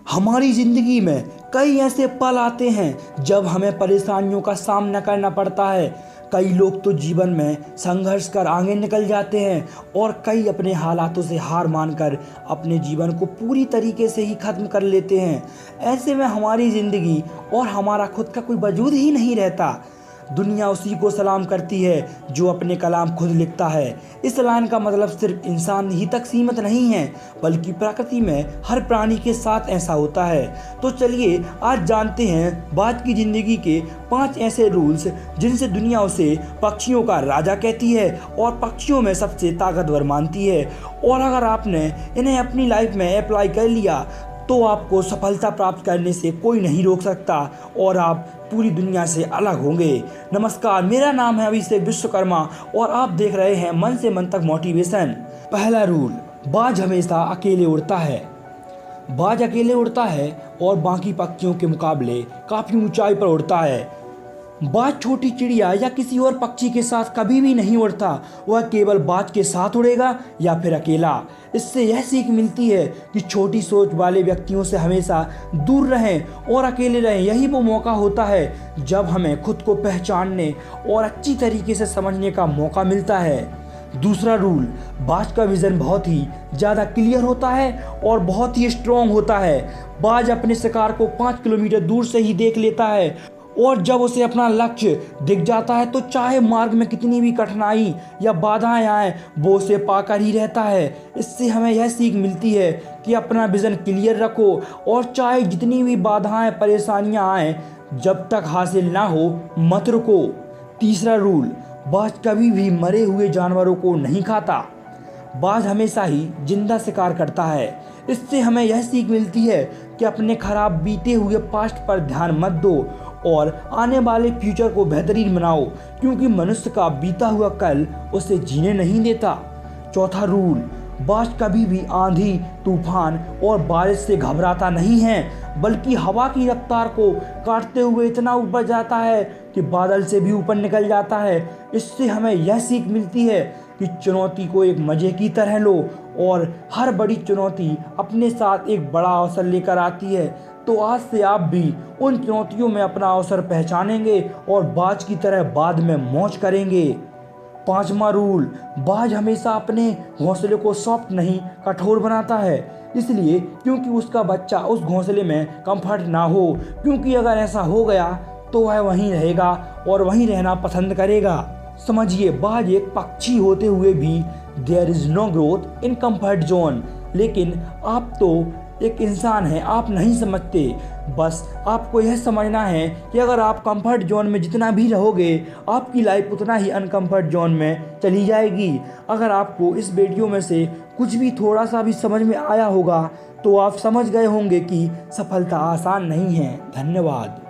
हमारी ज़िंदगी में कई ऐसे पल आते हैं जब हमें परेशानियों का सामना करना पड़ता है। कई लोग तो जीवन में संघर्ष कर आगे निकल जाते हैं और कई अपने हालातों से हार मानकर अपने जीवन को पूरी तरीके से ही ख़त्म कर लेते हैं। ऐसे में हमारी ज़िंदगी और हमारा खुद का कोई वजूद ही नहीं रहता। दुनिया उसी को सलाम करती है जो अपने कलाम खुद लिखता है। इस लाइन का मतलब सिर्फ इंसान ही तक सीमित नहीं है, बल्कि प्रकृति में हर प्राणी के साथ ऐसा होता है। तो चलिए आज जानते हैं बाज की ज़िंदगी के 5 ऐसे रूल्स जिनसे दुनिया उसे पक्षियों का राजा कहती है और पक्षियों में सबसे ताकतवर मानती है। और अगर आपने इन्हें अपनी लाइफ में अप्लाई कर लिया तो आपको सफलता प्राप्त करने से कोई नहीं रोक सकता और आप पूरी दुनिया से अलग होंगे। नमस्कार, मेरा नाम है अभिषेक विश्वकर्मा और आप देख रहे हैं मन से मन तक मोटिवेशन। पहला रूल, बाज हमेशा अकेले उड़ता है। बाज अकेले उड़ता है और बाकी पक्षियों के मुकाबले काफ़ी ऊंचाई पर उड़ता है। बाज छोटी चिड़िया या किसी और पक्षी के साथ कभी भी नहीं उड़ता, वह केवल बाज के साथ उड़ेगा या फिर अकेला। इससे यह सीख मिलती है कि छोटी सोच वाले व्यक्तियों से हमेशा दूर रहें और अकेले रहें। यही वो मौका होता है जब हमें खुद को पहचानने और अच्छी तरीके से समझने का मौका मिलता है। दूसरा रूल, बाज का विज़न बहुत ही ज़्यादा क्लियर होता है और बहुत ही स्ट्रॉन्ग होता है। बाज अपने शिकार को 5 किलोमीटर दूर से ही देख लेता है और जब उसे अपना लक्ष्य दिख जाता है तो चाहे मार्ग में कितनी भी कठिनाई या बाधाएं आएँ, वो उसे पाकर ही रहता है। इससे हमें यह सीख मिलती है कि अपना विज़न क्लियर रखो और चाहे जितनी भी बाधाएं परेशानियां आएँ, जब तक हासिल ना हो मत रुको। तीसरा रूल, बाज कभी भी मरे हुए जानवरों को नहीं खाता। बाज हमेशा ही जिंदा शिकार करता है। इससे हमें यह सीख मिलती है कि अपने खराब बीते हुए पास्ट पर ध्यान मत दो और आने वाले फ्यूचर को बेहतरीन बनाओ, क्योंकि मनुष्य का बीता हुआ कल उसे जीने नहीं देता। चौथा रूल, बाज कभी भी आंधी, तूफान और बारिश से घबराता नहीं है, बल्कि हवा की रफ्तार को काटते हुए इतना ऊपर जाता है कि बादल से भी ऊपर निकल जाता है। इससे हमें यह सीख मिलती है कि चुनौती को एक मज़े की तरह लो और हर बड़ी चुनौती अपने साथ एक बड़ा अवसर लेकर आती है। तो आज से आप भी उन चुनौतियों में अपना अवसर पहचानेंगे और बाज की तरह बाद में मौज करेंगे। पांचवा रूल, बाज हमेशा अपने घोंसले को सॉफ्ट नहीं कठोर बनाता है, इसलिए क्योंकि उसका बच्चा उस घोंसले में कंफर्ट ना हो, क्योंकि अगर ऐसा हो गया तो वह वहीं रहेगा और वहीं रहना पसंद करेगा। समझिए, बाज एक पक्षी होते हुए भी there is no growth in comfort zone. लेकिन आप तो एक इंसान है, आप नहीं समझते। बस आपको यह समझना है कि अगर आप कंफर्ट जोन में जितना भी रहोगे, आपकी लाइफ उतना ही अनकंफर्ट जोन में चली जाएगी। अगर आपको इस वीडियो में से कुछ भी थोड़ा सा भी समझ में आया होगा तो आप समझ गए होंगे कि सफलता आसान नहीं है। धन्यवाद।